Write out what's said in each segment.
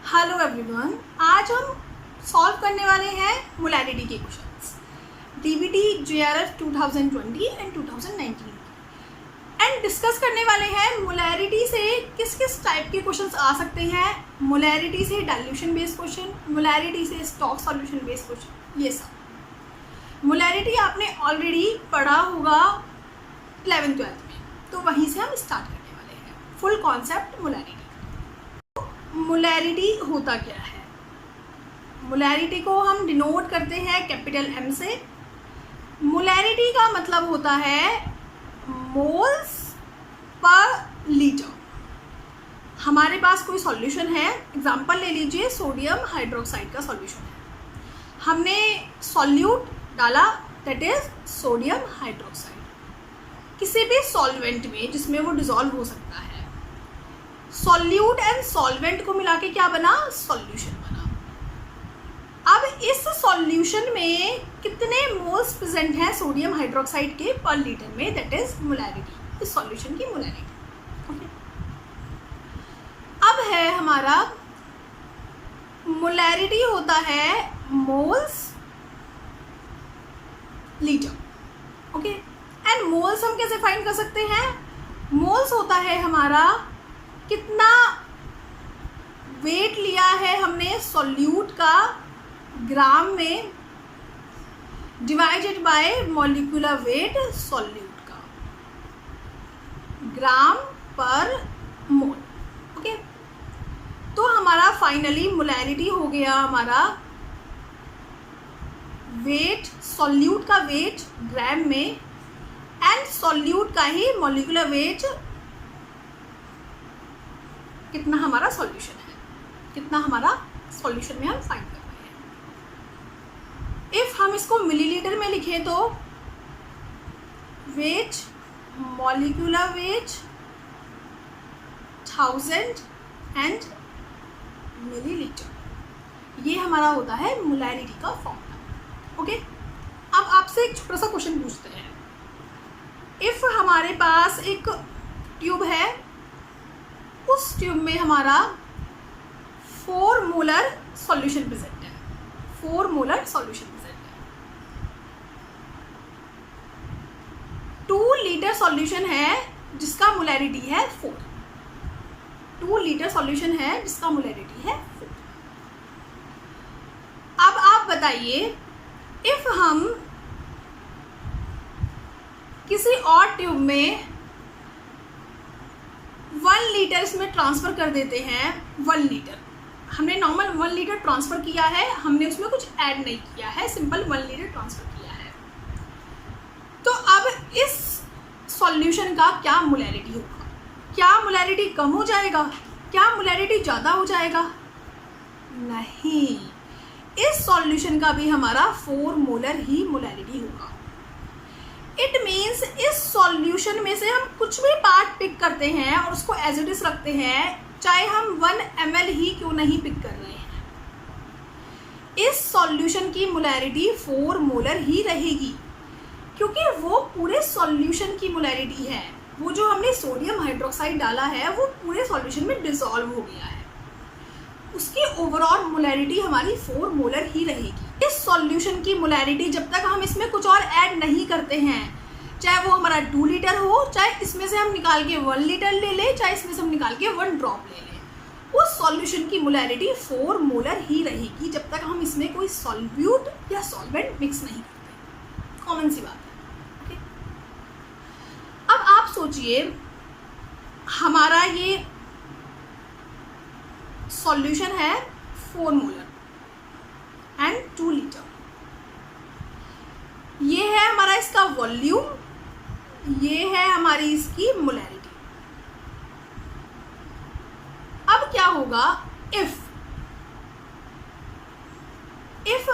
Hello everyone, आज हम solve करने वाले हैं मोलैरिटी के questions DBT JRF 2020 and 2019 and discuss करने वाले हैं मोलैरिटी से किस किस टाइप के क्वेश्चंस आ सकते हैं। मोलैरिटी से डाइल्यूशन बेस्ड क्वेश्चन, मोलैरिटी से स्टॉक सॉल्यूशन बेस्ड क्वेश्चन, ये सब। मोलैरिटी आपने ऑलरेडी पढ़ा होगा 11th-12th में, तो वहीं से हम स्टार्ट करने वाले हैं फुल कॉन्सेप्ट मोलैरिटी। मोलैरिटी होता क्या है? मोलैरिटी को हम डिनोट करते हैं कैपिटल एम से। मोलैरिटी का मतलब होता है मोल्स पर लीटर। हमारे पास कोई सॉल्यूशन है, एग्जांपल ले लीजिए सोडियम हाइड्रोक्साइड का सॉल्यूशन है। हमने सॉल्यूट डाला, दैट इज सोडियम हाइड्रोक्साइड। किसी भी सॉल्वेंट में जिसमें वो डिसॉल्व हो सकता है, सॉल्यूट एंड सॉल्वेंट को मिला के क्या बना? सॉल्यूशन बना। अब इस सॉल्यूशन में कितने मोल्स प्रेजेंट हैं सोडियम हाइड्रोक्साइड के पर लीटर में, दैट इज मोलैरिटी, इस सॉल्यूशन की मोलैरिटी। ओके, अब है हमारा मोलैरिटी होता है moles litre. Okay, and moles हम कैसे फाइंड कर सकते हैं? मोल्स होता है हमारा कितना वेट लिया है हमने सॉल्यूट का ग्राम में divided by molecular weight solute का, ग्राम पर मोल। ओके, तो हमारा फाइनली मोलैरिटी हो गया हमारा वेट, सॉल्यूट का वेट ग्राम में एंड सॉल्यूट का ही मॉलिक्यूलर वेट, कितना हमारा सॉल्यूशन है, कितना हमारा सॉल्यूशन में हम फाइंड कर रहे हैं। इफ हम इसको मिलीलीटर में लिखें तो weight, molecular weight 1000 and millilitre, ये हमारा होता है मोलैरिटी का फॉर्मूला। ओके, अब आपसे एक छोटा सा क्वेश्चन पूछते हैं। इफ हमारे पास एक ट्यूब है, उस ट्यूब में हमारा 4 मोलर सॉल्यूशन प्रेजेंट है, 4 मोलर सॉल्यूशन प्रेजेंट है। 2 लीटर सॉल्यूशन है जिसका मोलैरिटी है 4, 2 लीटर सॉल्यूशन है जिसका मोलैरिटी है 4। अब आप बताइए, इफ हम किसी और ट्यूब में 1 लीटर इसमें ट्रांसफ़र कर देते हैं, 1 लीटर हमने नॉर्मल 1 लीटर ट्रांसफ़र किया है, हमने उसमें कुछ ऐड नहीं किया है, सिंपल 1 लीटर ट्रांसफ़र किया है। तो अब इस सॉल्यूशन का क्या मोलैरिटी होगा? क्या मोलैरिटी कम हो जाएगा? क्या मोलैरिटी ज़्यादा हो जाएगा? नहीं, इस सॉल्यूशन का भी हमारा 4 मोलर ही मोलैरिटी होगा। इट मीन्स इस सॉल्यूशन में से हम कुछ भी पार्ट पिक करते हैं और उसको एज इट इज रखते हैं, चाहे हम 1 ml ही क्यों नहीं पिक कर रहे हैं, इस सॉल्यूशन की मोलैरिटी 4 मोलर ही रहेगी, क्योंकि वो पूरे सॉल्यूशन की मोलैरिटी है। वो जो हमने सोडियम हाइड्रोक्साइड डाला है वो पूरे सॉल्यूशन में डिसॉल्व हो गया है, उसकी ओवरऑल मोलैरिटी हमारी 4 मोलर ही रहेगी। इस सॉल्यूशन की मोलैरिटी जब तक हम इसमें कुछ और ऐड नहीं करते हैं, चाहे वो हमारा 2 लीटर हो, चाहे इसमें से हम निकाल के 1 लीटर ले लें, चाहे इसमें से हम निकाल के 1 ड्रॉप ले लें, उस सॉल्यूशन की मोलैरिटी 4 मोलर ही रहेगी जब तक हम इसमें कोई सॉल्यूट या सॉल्वेंट मिक्स नहीं करते। कॉमन सी बात है। ओके, अब आप सोचिए, हमारा ये सॉल्यूशन है 4 मोलर एंड 2 लीटर, ये है हमारा इसका वॉल्यूम, ये है हमारी इसकी मोलैरिटी। अब क्या होगा, इफ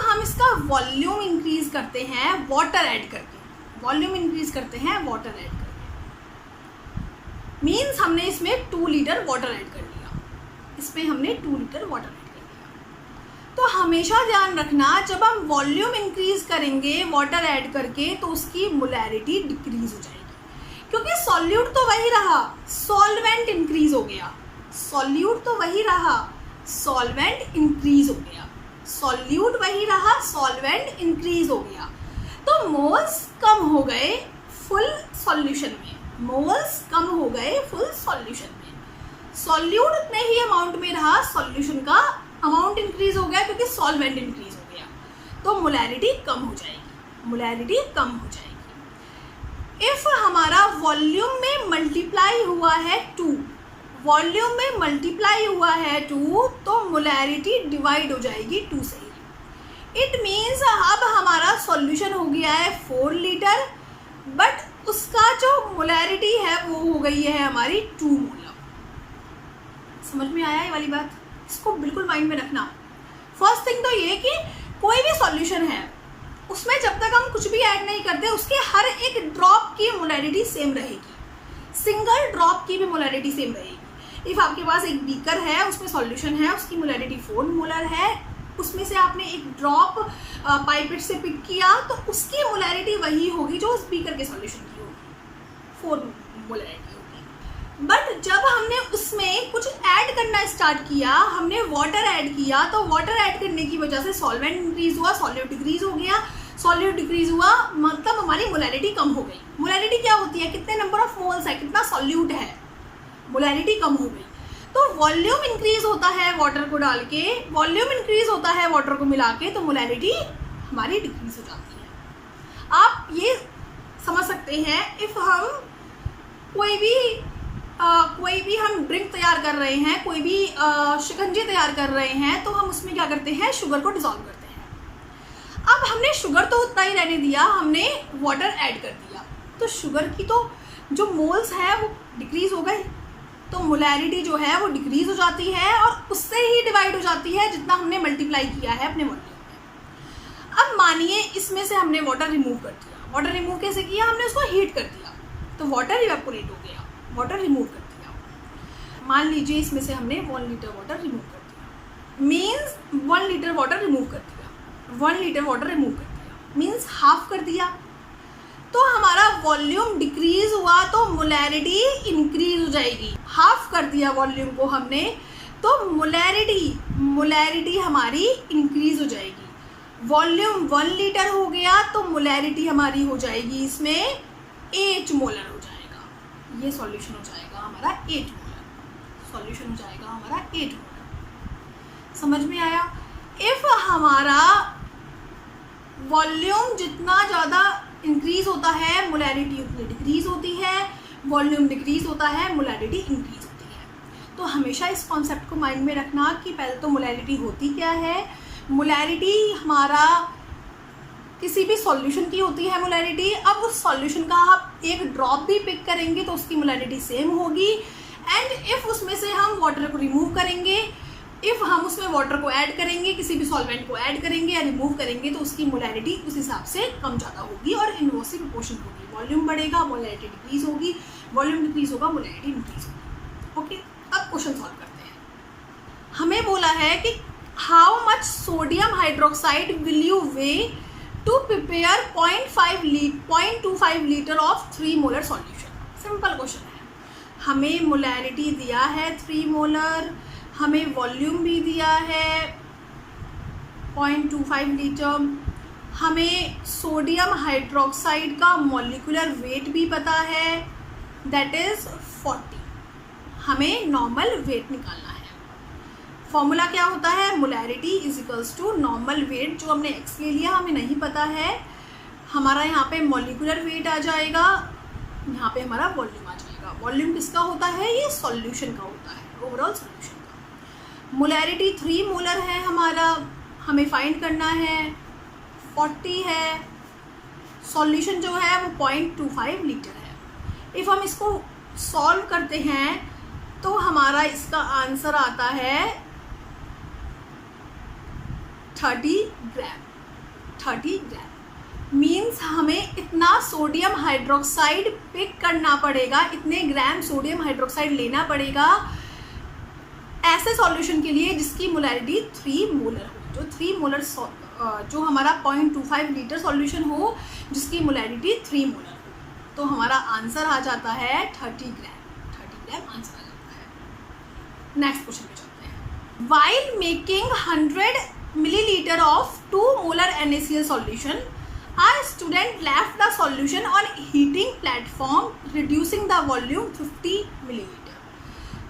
हम इसका वॉल्यूम इंक्रीज करते हैं वाटर ऐड करके, वॉल्यूम इंक्रीज करते हैं वाटर ऐड करके, मीन्स हमने इसमें 2 लीटर वाटर ऐड कर लिया, इसमें हमने 2 लीटर वाटर ऐड कर लिया। तो हमेशा ध्यान रखना, जब हम वॉल्यूम इंक्रीज करेंगे वाटर ऐड करके तो उसकी मोलैरिटी डिक्रीज हो जाएगी, क्योंकि सॉल्यूट तो वही रहा, सॉल्वेंट इंक्रीज हो गया, सॉल्यूट तो वही रहा सॉल्वेंट इंक्रीज हो गया, सॉल्यूट वही रहा, सॉल्वेंट इंक्रीज हो गया, तो मोल्स कम हो गए फुल सॉल्यूशन में, मोल्स कम हो गए फुल सॉल्यूशन में। सॉल्यूट उतने ही अमाउंट में रहा, सॉल्यूशन का अमाउंट इंक्रीज हो गया क्योंकि सॉल्वेंट इंक्रीज हो गया, तो मोलैरिटी कम हो जाएगी, मोलैरिटी कम हो जाएगी। इफ हमारा वॉल्यूम में मल्टीप्लाई हुआ है 2, वॉल्यूम में मल्टीप्लाई हुआ है 2, तो मोलैरिटी डिवाइड हो जाएगी 2 से ही। इट मीन्स अब हमारा सॉल्यूशन हो गया है 4 लीटर, बट उसका जो मोलैरिटी है वो हो गई है हमारी 2 मोलर। समझ में आया ये वाली बात? इसको बिल्कुल माइंड में रखना। फर्स्ट थिंग तो ये कि कोई भी सॉल्यूशन है उसमें जब तक हम कुछ भी ऐड नहीं करते उसके हर एक ड्रॉप की मोलैरिटी सेम रहेगी, सिंगल ड्रॉप की भी मोलैरिटी सेम रहेगी। इफ़ आपके पास एक बीकर है, उसमें सॉल्यूशन है, उसकी मोलैरिटी 4 मोलर है, उसमें से आपने एक ड्रॉप पाइपेट से पिक किया तो उसकी मोलैरिटी वही होगी जो उस बीकर के सॉल्यूशन की होगी, 4 मोलैरिटी होगी। बट जब हमने उसमें कुछ ऐड करना स्टार्ट किया, हमने वाटर ऐड किया, तो वाटर ऐड करने की वजह से सॉल्वेंट इंक्रीज हुआ, सॉल्यूट डिक्रीज हो गया, सॉल्यूट डिक्रीज हुआ मतलब हमारी मोलैरिटी कम हो गई। मोलैरिटी क्या होती है? कितने नंबर ऑफ मोल्स है, कितना सॉल्यूट है, मोलैरिटी कम हो गई। तो वॉल्यूम इंक्रीज होता है वाटर को डाल के, वॉल्यूम इंक्रीज होता है वाटर को मिला के, तो मोलैरिटी हमारी डिक्रीज हो जाती है। आप ये समझ सकते हैं, इफ़ हम कोई भी हम ड्रिंक तैयार कर रहे हैं, कोई भी शिकंजी तैयार कर रहे हैं, तो हम उसमें क्या करते हैं? शुगर को डिसॉल्व करते हैं। अब हमने शुगर तो उतना ही रहने दिया, हमने वाटर ऐड कर दिया, तो शुगर की तो जो मोल्स है वो डिक्रीज हो गए, तो मोलैरिटी जो है वो डिक्रीज हो जाती है और उससे ही डिवाइड हो जाती है जितना हमने मल्टीप्लाई किया है अपने वॉल्यूम में। अब मानिए इसमें से हमने वाटर रिमूव कर दिया, वाटर रिमूव कैसे किया? हमने उसको हीट कर दिया, तो वाटर इवेपोरेट हो गया, वाटर रिमूव कर दिया। मान लीजिए इसमें से हमने 1 लीटर वाटर रिमूव कर दिया, मीन्स 1 लीटर वाटर रिमूव कर दिया, 1 लीटर वाटर रिमूव कर दिया मीन्स हाफ कर दिया, तो हमारा वॉल्यूम डिक्रीज हुआ तो मोलैरिटी इंक्रीज हो जाएगी। हाफ कर दिया वॉल्यूम को हमने, तो मोलैरिटी हमारी इंक्रीज हो जाएगी। वॉल्यूम 1 लीटर हो गया तो मोलैरिटी हमारी हो जाएगी इसमें 8 मोलर हो जाएगा। ये सॉल्यूशन हो जाएगा हमारा 8 मोलर, सॉल्यूशन हो जाएगा हमारा 8 मोलर। समझ में आया? इफ़ हमारा वॉल्यूम जितना ज़्यादा इंक्रीज होता है मोलैरिटी उतनी डिक्रीज होती है, वॉल्यूम डिक्रीज होता है मोलैरिटी इंक्रीज होती है। तो हमेशा इस कॉन्सेप्ट को माइंड में रखना कि पहले तो मोलैरिटी होती क्या है। मोलैरिटी हमारा किसी भी सॉल्यूशन की होती है मोलैरिटी। अब उस सॉल्यूशन का आप एक ड्रॉप भी पिक करेंगे तो उसकी मोलैरिटी सेम होगी, एंड इफ़ उसमें से हम वाटर को रिमूव करेंगे, इफ़ हम उसमें वाटर को ऐड करेंगे, किसी भी सॉल्वेंट को ऐड करेंगे या रिमूव करेंगे, तो उसकी मोलैरिटी उस हिसाब से कम ज़्यादा होगी और इनवर्सली प्रोपोर्शन होगी। वॉल्यूम बढ़ेगा, मोलैरिटी डिक्रीज होगी, वॉल्यूम डिक्रीज होगा, मोलैरिटी इंक्रीज होगी। ओके, अब क्वेश्चन सॉल्व करते हैं। हमें बोला है कि how much sodium hydroxide will you weigh to prepare 0.25 litre of 3 molar solution. Simple question है। हमें मोलैरिटी दिया है 3 मोलर, हमें वॉल्यूम भी दिया है 0.25 लीटर, हमें सोडियम हाइड्रोक्साइड का मॉलिक्यूलर वेट भी पता है, दैट इज़ 40। हमें नॉर्मल वेट निकालना है। फॉर्मूला क्या होता है? Molarity is equals to normal weight, जो हमने एक्स ले लिया हमें नहीं पता है, हमारा यहाँ पे मॉलिक्यूलर वेट आ जाएगा, यहाँ पे हमारा वॉल्यूम आ जाएगा। वॉल्यूम किसका होता है? ये सॉल्यूशन का होता है, ओवरऑल सॉल्यूशन का। मोलैरिटी 3 मोलर है हमारा, हमें फाइंड करना है, 40 है, सॉल्यूशन जो है वो 0.25 लीटर है। इफ़ हम इसको सॉल्व करते हैं तो हमारा इसका आंसर आता है 30 ग्राम। मीन्स हमें इतना सोडियम हाइड्रोक्साइड पिक करना पड़ेगा, इतने ग्राम सोडियम हाइड्रोक्साइड लेना पड़ेगा ऐसे सॉल्यूशन के लिए जिसकी मोलैरिटी 3 मोलर हो, जो 3 मोलर जो हमारा 0.25 लीटर सॉल्यूशन हो जिसकी मोलैरिटी 3 मोलर हो, तो हमारा आंसर आ जाता है 30 ग्राम। 30 ग्राम आंसर आ जाता है। नेक्स्ट क्वेश्चन पे चलते हैं। While making 100 milliliter of 2 molar NaCl solution, a student left the solution on heating platform, reducing the volume 50 milliliter.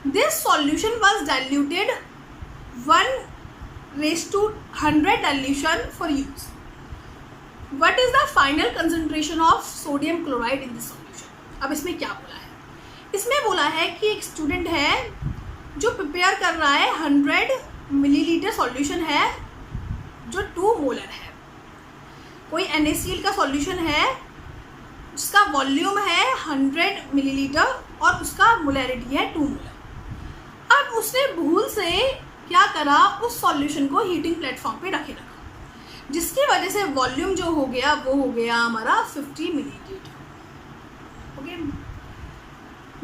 This solution was diluted 1:100 dilution for use. What is the final concentration of sodium chloride in this solution? अब इसमें क्या बोला है? इसमें बोला है कि एक स्टूडेंट है जो प्रिपेयर कर रहा है 100 मिलीलीटर सॉल्यूशन है जो 2 मोलर है. कोई NaCl का सॉल्यूशन है जिसका वॉल्यूम है 100 मिलीलीटर और उसका मोलैरिटी है 2 मोलर. अब उसने भूल से क्या करा, उस सॉल्यूशन को हीटिंग प्लेटफॉर्म पे रखा, जिसकी वजह से वॉल्यूम जो हो गया वो हो गया हमारा 50 मिलीलीटर. ओके,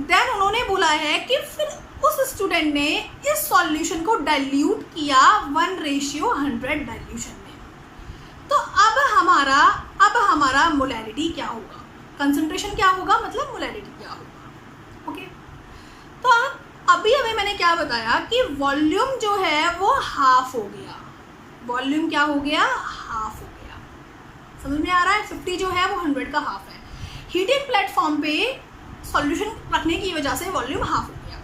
देन उन्होंने बोला है कि फिर उस स्टूडेंट ने इस सॉल्यूशन को डाइल्यूट किया 1:100 डाइल्यूशन में. तो अब हमारा मोलैरिटी क्या होगा, कंसंट्रेशन क्या होगा, मतलब मोलैरिटी क्या होगा. ओके, तो अभी मैंने क्या बताया कि वॉल्यूम जो है वो हाफ हो गया. वॉल्यूम क्या हो गया, हाफ हो गया. समझ में आ रहा है? 50 जो है वो 100 का हाफ है. हीटिंग प्लेटफॉर्म पे सॉल्यूशन रखने की वजह से वॉल्यूम हाफ हो गया,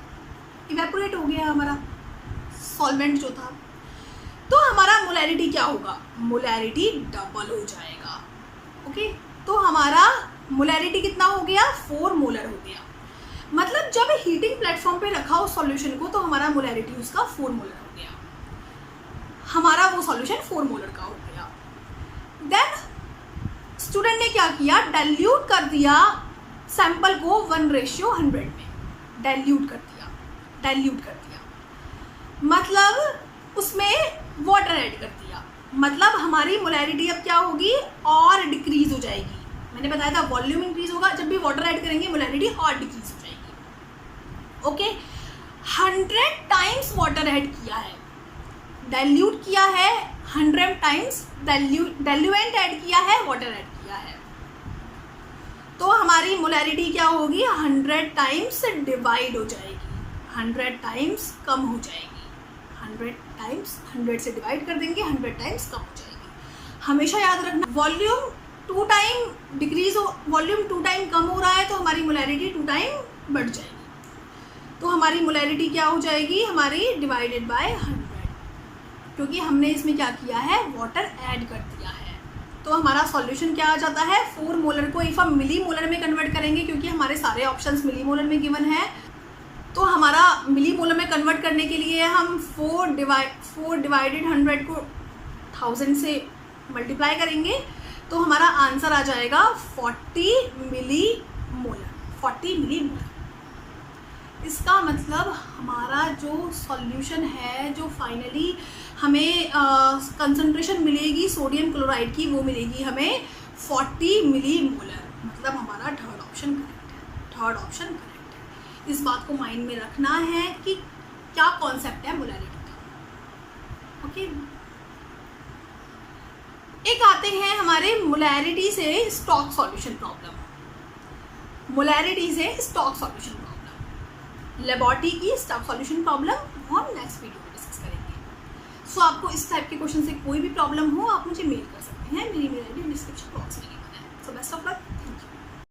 इवेपोरेट हो गया हमारा सॉल्वेंट जो था. तो हमारा मोलैरिटी क्या होगा, मोलैरिटी डबल हो जाएगा. ओके, तो हमारा मोलैरिटी कितना हो गया, 4 मोलर हो गया. मतलब जब हीटिंग प्लेटफॉर्म पे रखा उस सॉल्यूशन को तो हमारा मोलैरिटी उसका 4 मोलर हो गया. हमारा वो सॉल्यूशन 4 मोलर का हो गया. देन स्टूडेंट ने क्या किया, डाइल्यूट कर दिया सैंपल को 1:100 में डाइल्यूट कर दिया. मतलब उसमें वाटर ऐड कर दिया. मतलब हमारी मोलैरिटी अब क्या होगी, और डिक्रीज हो जाएगी. मैंने बताया था वॉल्यूम इंक्रीज होगा, जब भी वाटर ऐड करेंगे मोलैरिटी और डिक्रीज हो जाएगी. ओके, 100 टाइम्स वाटर ऐड किया है, डाइल्यूट किया है 100 टाइम्स, डाइल्यूएंट ऐड किया है, वाटर ऐड किया है. तो हमारी मोलैरिटी क्या होगी, 100 टाइम्स डिवाइड हो जाएगी, 100 टाइम्स कम हो जाएगी. 100 टाइम्स 100 से डिवाइड कर देंगे, 100 टाइम्स कम हो जाएगी. हमेशा याद रखना, वॉल्यूम 2 टाइम डिक्रीज हो, वॉल्यूम 2 टाइम कम हो रहा है तो हमारी मोलैरिटी 2 टाइम बढ़ जाएगी. तो हमारी मोलैरिटी क्या हो जाएगी, हमारी डिवाइडेड बाय 100, क्योंकि हमने इसमें क्या किया है, वाटर ऐड कर दिया है. तो हमारा सॉल्यूशन क्या आ जाता है, 4 मोलर को इफ हम मिली मोलर में कन्वर्ट करेंगे, क्योंकि हमारे सारे ऑप्शंस मिली मोलर में गिवन है, तो हमारा मिली मोलर में कन्वर्ट करने के लिए हम 4 डिवाइडेड 100 को 1000 से मल्टीप्लाई करेंगे तो हमारा आंसर आ जाएगा 40 मिली मोलर. इसका मतलब हमारा जो सॉल्यूशन है, जो फाइनली हमें कंसंट्रेशन मिलेगी सोडियम क्लोराइड की, वो मिलेगी हमें 40 मिली मोलर. मतलब हमारा थर्ड ऑप्शन करेक्ट है. इस बात को माइंड में रखना है कि क्या कॉन्सेप्ट है मोलैरिटी का. ओके, एक आते हैं हमारे मोलैरिटी से स्टॉक सॉल्यूशन प्रॉब्लम. लेबोरेटरी की स्टॉक सॉल्यूशन प्रॉब्लम हम नेक्स्ट वीडियो में डिस्कस करेंगे. सो आपको इस टाइप के क्वेश्चन से कोई भी प्रॉब्लम हो, आप मुझे मेल कर सकते हैं. मेरी मेल आईडी डिस्क्रिप्शन बॉक्स में गिवन है. So best of luck.